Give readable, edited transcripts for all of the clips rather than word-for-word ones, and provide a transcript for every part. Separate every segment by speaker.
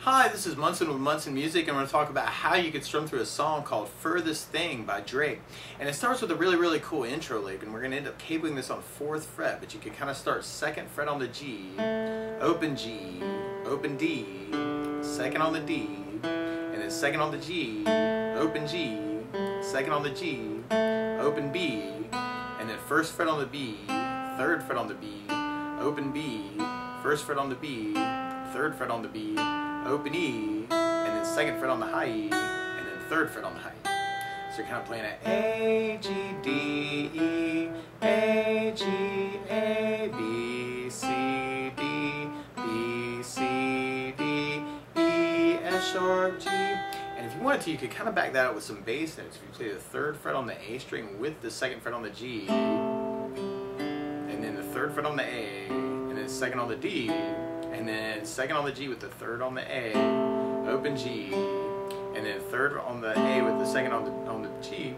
Speaker 1: Hi, this is Munson with Munson Music, and I'm going to talk about how you could strum through a song called Furthest Thing by Drake. And it starts with a really cool intro lick, and we're going to end up cabling this on 4th fret, but you can kind of start 2nd fret on the G, open G, open D, 2nd on the D, and then 2nd on the G, open G, 2nd on the G, open B, and then 1st fret on the B, 3rd fret on the B, open B, 1st fret on the B, 3rd fret on the B, open E, and then 2nd fret on the high E, and then 3rd fret on the high E. So you're kind of playing at A, G, D, E, A, G, A, B, C, D, B, C, D, E, F sharp, G. And if you wanted to, you could kind of back that up with some bass notes. If you play the 3rd fret on the A string with the 2nd fret on the G, and then the 3rd fret on the A, and then 2nd on the D, and then 2nd on the G with the 3rd on the A, open G, and then 3rd on the A with the 2nd on the G,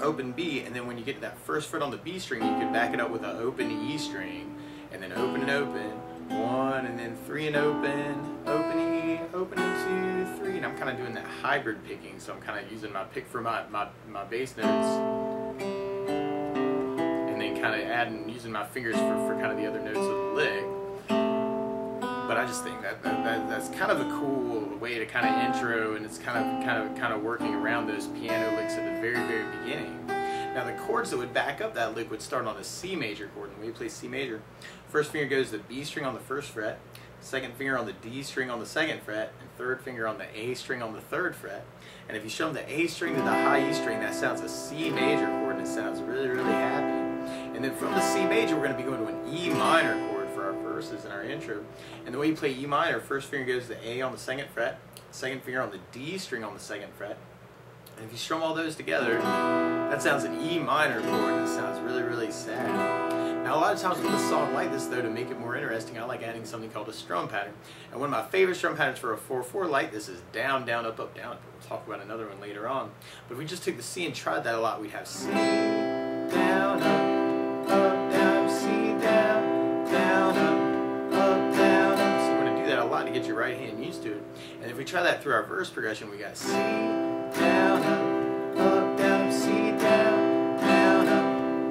Speaker 1: open B, and then when you get to that 1st fret on the B string, you can back it up with an open E string, and then open and open, 1, and then 3 and open E, 2, 3, and I'm kind of doing that hybrid picking, so I'm kind of using my pick for my bass notes, and then kind of using my fingers for kind of the other notes of the lick. But I just think that's kind of a cool way to kind of intro, and it's kind of working around those piano licks at the very beginning. Now the chords that would back up that lick would start on a C major chord, and when you play C major, first finger goes to the B string on the 1st fret, 2nd finger on the D string on the 2nd fret, and 3rd finger on the A string on the 3rd fret. And if you strum the A string to the high E string, that sounds a C major chord, and it sounds really happy. And then from the C major, we're going to be going to an E minor chord for our verses and our intro. And the way you play E minor, first finger goes to the A on the 2nd fret, 2nd finger on the D string on the 2nd fret. And if you strum all those together, that sounds an E minor chord, and it sounds really sad. Now a lot of times with a song like this though, to make it more interesting, I like adding something called a strum pattern. And one of my favorite strum patterns for a 4/4 like this is down, down, up, up, down, up. We'll talk about another one later on. But if we just took the C and tried that a lot, we'd have C, down, up, down, C, down, down, up, down, up. So we're going to do that a lot to get your right hand used to it. And if we try that through our verse progression, we got C, down, up, down, C, down,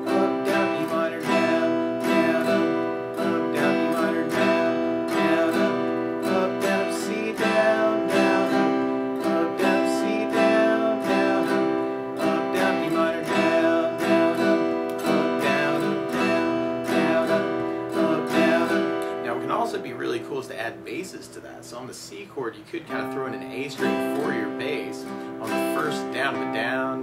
Speaker 1: up, down, E minor, down, up, down, E minor, down, up, down, C, down, up, down, C, down, up, down, E minor, down, up, down, up, down. Now what can also be really cool is to add basses to that. So on the C chord, you could kind of throw in an A string for your bass on the first down, but down,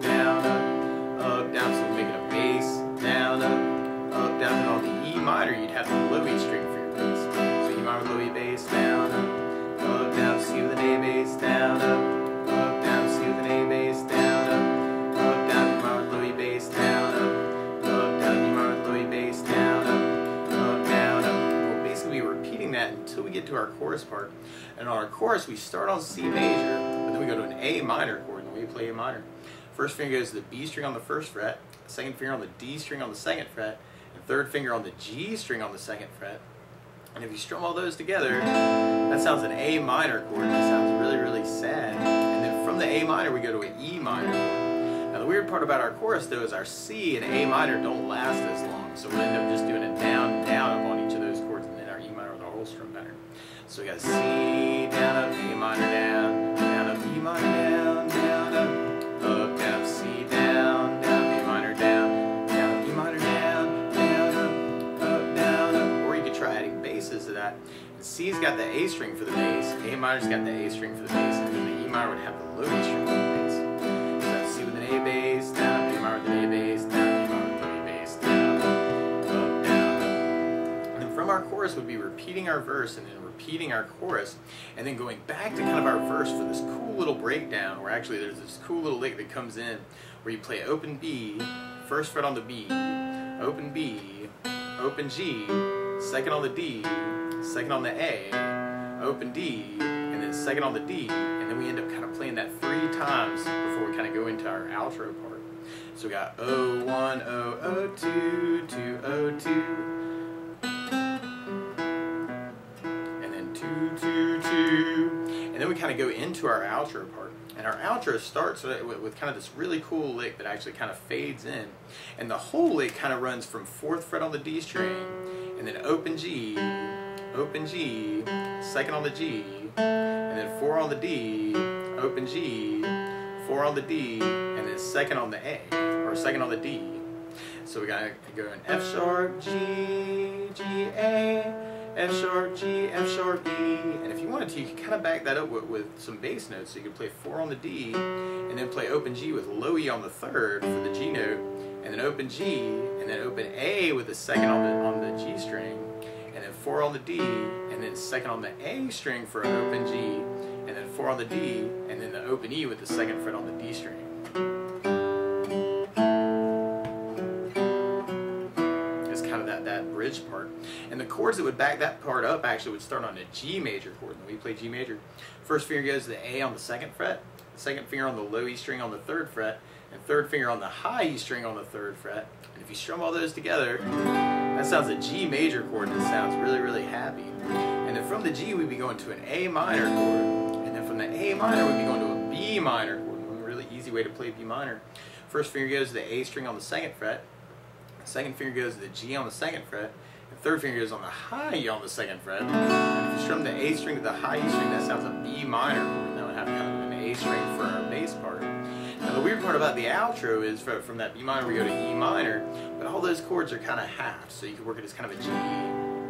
Speaker 1: up, down, so make it a bass, down, up, down, and on the E minor, you'd have the low E string for your bass. So E minor, low E bass, down, down, C with an A bass, down, down, C with an A bass, down, down, E minor, low E bass, down, down, E minor, low E bass, down, down, We'll basically be repeating that until we get to our chorus part. And on our chorus, we start on C major, but then we go to an A minor chord, and we play A minor. First finger goes to the B string on the 1st fret, 2nd finger on the D string on the 2nd fret, and 3rd finger on the G string on the 2nd fret. And if you strum all those together, that sounds an A minor chord, and it sounds really sad. And then from the A minor, we go to an E minor chord. Now the weird part about our chorus though is our C and A minor don't last as long, so we'll end up just doing a down, down up on each of those chords, and then our E minor with our whole strum pattern. So we got C, down, up, A minor, down, up, E minor, down, up, down, C, down, A minor, down, E minor, down, up. Or you could try adding basses to that. And C's got the A string for the bass, A minor's got the A string for the bass, and then the E minor would have the low E string for the bass. So that's C with an A bass, down, A minor with an A bass, down, E minor with an A bass, down, up, down. And then from our chorus would be repeating our verse, and then repeating our chorus, and then going back to kind of our verse for this cool little breakdown where actually there's this cool little lick that comes in where you play open B, 1st fret on the B, open B, open G, 2nd on the D, 2nd on the A, open D, and then 2nd on the D, and then we end up kind of playing that 3 times before we kind of go into our outro part. So we got O1, O2, 2, O2, and then 2, 2, 2, kind of go into our outro part. And our outro starts with kind of this really cool lick that actually kind of fades in. And the whole lick kind of runs from 4th fret on the D string, and then open G, 2nd on the G, and then 4 on the D, open G, 4 on the D, and then 2nd on the A, or 2nd on the D. So we gotta go in F sharp, G, G, A, F sharp, G, F sharp, E. And if you wanted to, you could kind of back that up with some bass notes. So you could play 4 on the D, and then play open G with low E on the 3rd for the G note, and then open G, and then open A with the 2nd on the G string, and then 4 on the D, and then 2nd on the A string for an open G, and then 4 on the D, and then the open E with the 2nd fret on the D string. That bridge part. And the chords that would back that part up actually would start on a G major chord. When we play G major, first finger goes to the A on the 2nd fret, second finger on the low E string on the 3rd fret, and third finger on the high E string on the 3rd fret. And if you strum all those together, that sounds a G major chord, and it sounds really, really happy. And then from the G, we'd be going to an A minor chord. And then from the A minor, we'd be going to a B minor chord. A really easy way to play B minor. First finger goes to the A string on the 2nd fret, second finger goes to the G on the 2nd fret, and third finger goes on the high E on the 2nd fret. And if you strum the A string to the high E string, that sounds a B minor chord, and that would have kind of an A string for our bass part. Now the weird part about the outro is from that B minor we go to E minor, but all those chords are kind of halved, so you can work it as kind of a G,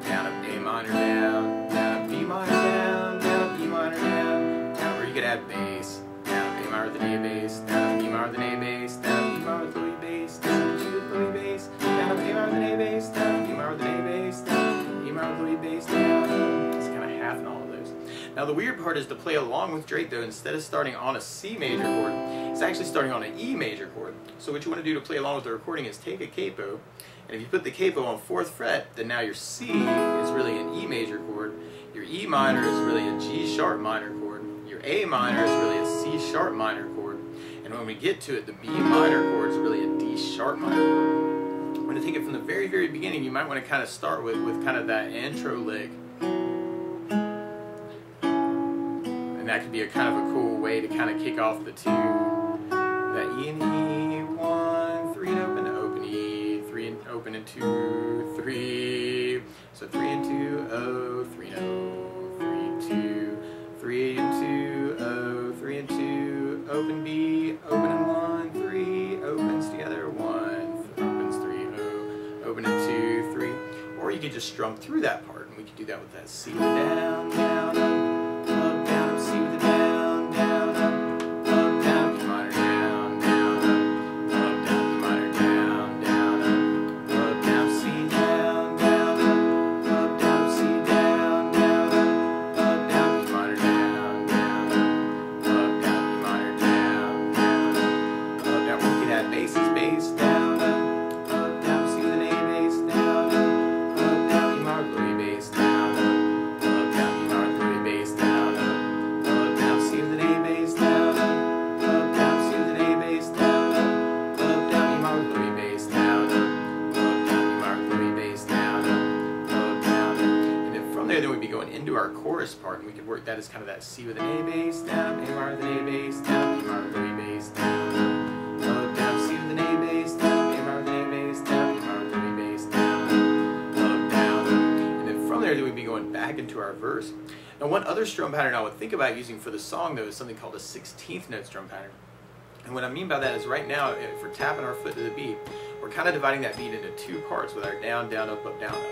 Speaker 1: down, up, A minor, down, up, B minor, down, up, E minor, down, or you could add bass, down, A minor with an A bass, down, up, E minor with an A bass, down, up, E minor with an A bass, down, up, G with an A bass, down, up, A minor with an A bass, down, E minor with an A bass, down, E minor with an A bass, down. It's kind of half in all of those. Now the weird part is to play along with Drake though, instead of starting on a C major chord, it's actually starting on an E major chord. So what you want to do to play along with the recording is take a capo, and if you put the capo on 4th fret, then now your C is really an E major chord, your E minor is really a G sharp minor chord, your A minor is really a C sharp minor chord, and when we get to it, the B minor chord is really a D sharp minor chord. I'm going to take it from the very, very beginning. You might want to kind of start with kind of that intro lick. And that could be a kind of a cool way to kind of kick off the tune. That E and E, 1, 3 and open E, 3 and open and 2, 3. So 3 and 2, O, 3 and O, 3, 2, 3 and 2, O, 3 and 2, open B, open and 1, 3, opens together, 1. Open it 2, 3, or you could just strum through that part, and we could do that with that C with a down, down, up, down, up, C with a down, down, up, down, E minor, down, down, up, down, E minor, down, down, up, down, C, down, down, up, down, C, down, down, up, down, E minor, down, down, up, down, E minor, down, down, up, down. We could add bass, down. Then we'd be going into our chorus part, and we could work that as kind of that C with an A bass, down, A minor with an A bass, down, E minor with an A bass, down, up, down, C with an A bass, down, A minor with an A bass, down, E minor with an A bass, down, up, down. And then from there, we'd be going back into our verse. Now one other strum pattern I would think about using for the song though is something called a 16th note strum pattern. And what I mean by that is right now, if we're tapping our foot to the beat, we're kind of dividing that beat into 2 parts with our down, down, up, down, up.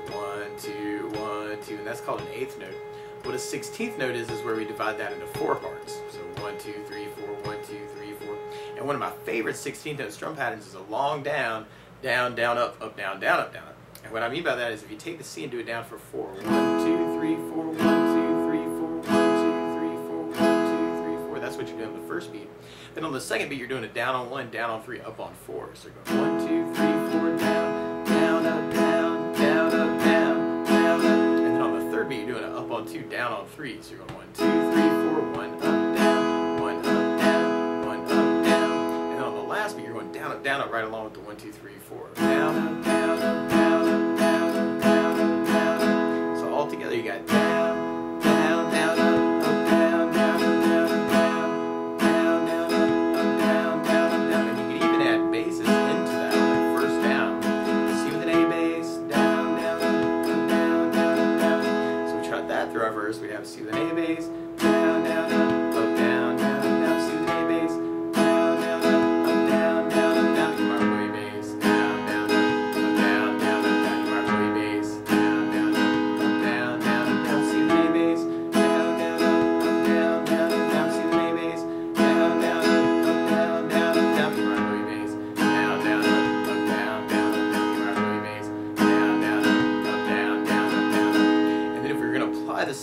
Speaker 1: 1, 2, 1, 2, and that's called an 8th note. What a 16th note is where we divide that into 4 parts. So 1, 2, 3, 4, 1, 2, 3, 4. And one of my favorite 16th note strum patterns is a long down, down, down, up, down, down, up, down, up. And what I mean by that is if you take the C and do it down for 4, 1, 2, 3, 4, 1, 2, 3, 4, 1, 2, 3, 4, 1, 2, 3, 4. That's what you're doing on the first beat. Then on the second beat, you're doing it down on 1, down on 3, up on 4. So you're going 1, 2, 3, 4, down, down, up, down, down, up, down, down, up. And then on the third beat, you're doing it up on 2, down on 3. So you're going 1, 2, 3, 4, 1, up, down, 1, up, down, 1, up, down. And then on the last beat, you're going down, up, right along with the 1, 2, 3, 4. Down, up, down, up, down, up, down, up, down, up, down, up. So all together, you got down, down, down, up, down.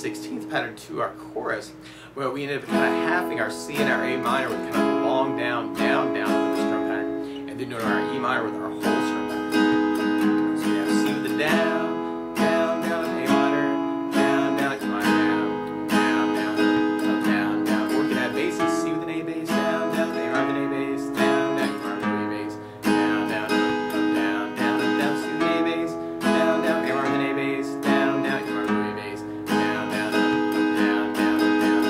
Speaker 1: 16th pattern to our chorus, well, we ended up kind of halving our C and our A minor with kind of a long down, down, down with the strum pattern, and then doing our E minor with our whole strum pattern. So we have C with the down, down, down, A minor, down, down, E minor, down, down, down, up, down, down. Or we can add basses, C with an A bass, down, down, A minor with an A bass, down, down, E minor with an A bass, down, down, up, down, down, up, down, C with an A bass, down, down, A minor with an A bass, down, down, E minor with an A bass, down, down, up, down, down, up, down.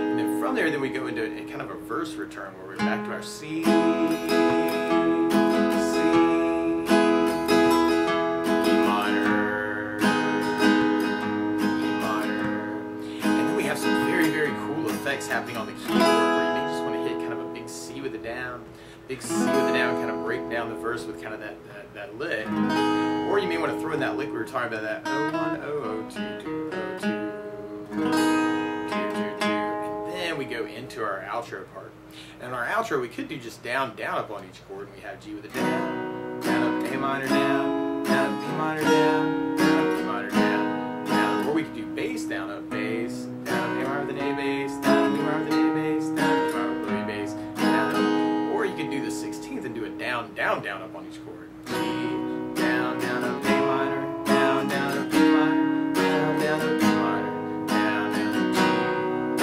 Speaker 1: And then from there, then we go into a kind of a verse return where we're back to our C, happening on the keyboard where you may just want to hit kind of a big C with a down, kind of break down the verse with kind of that lick. Or you may want to throw in that lick we were talking about, that 01, 00, 22, 02, 2, 2, 2. And then we go into our outro part. And in our outro, we could do just down, down, up on each chord. And we have G with a down, down, up, A minor, down, down, up, B minor, down, down, up, E minor, down, down. Or we could do bass, down, up, bass, down, A minor with an A bass, down, B minor with an A bass, down, B minor with an A bass, down, up. Or you could do the 16th and do a down, down, down, up on each chord. G, down, down, up, A minor, down, down, up, B minor, down, down, up, B minor, down, down, up, G,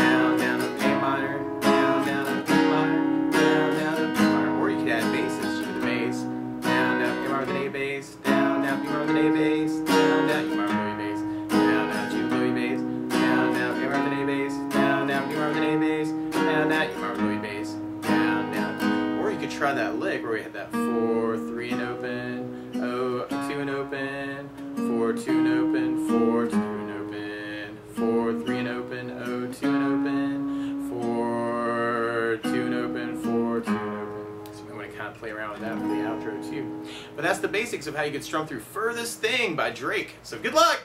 Speaker 1: down, down, up, A minor, down, down, up, B minor, down, down, up, B minor. Or you could add basses, G with a bass, down, down, A minor with an A bass, down, down, B minor with an A bass, down, down, E minor with an A bass, down, down, G with a bass, down, down, A minor with an A bass, down, down, B minor with an A bass, down, down, E minor with an A bass, down, down. Or you could try that lick where we had that 4, 3 and open, 0, 2 and open, 4, 2 and open, 4, 2 and open, 4, 3 and open, 0, 2 and open, 4, 2 and open, 4, 2 and open. So we want to kind of play around with that for the outro too. But that's the basics of how you could strum through Furthest Thing by Drake. So good luck!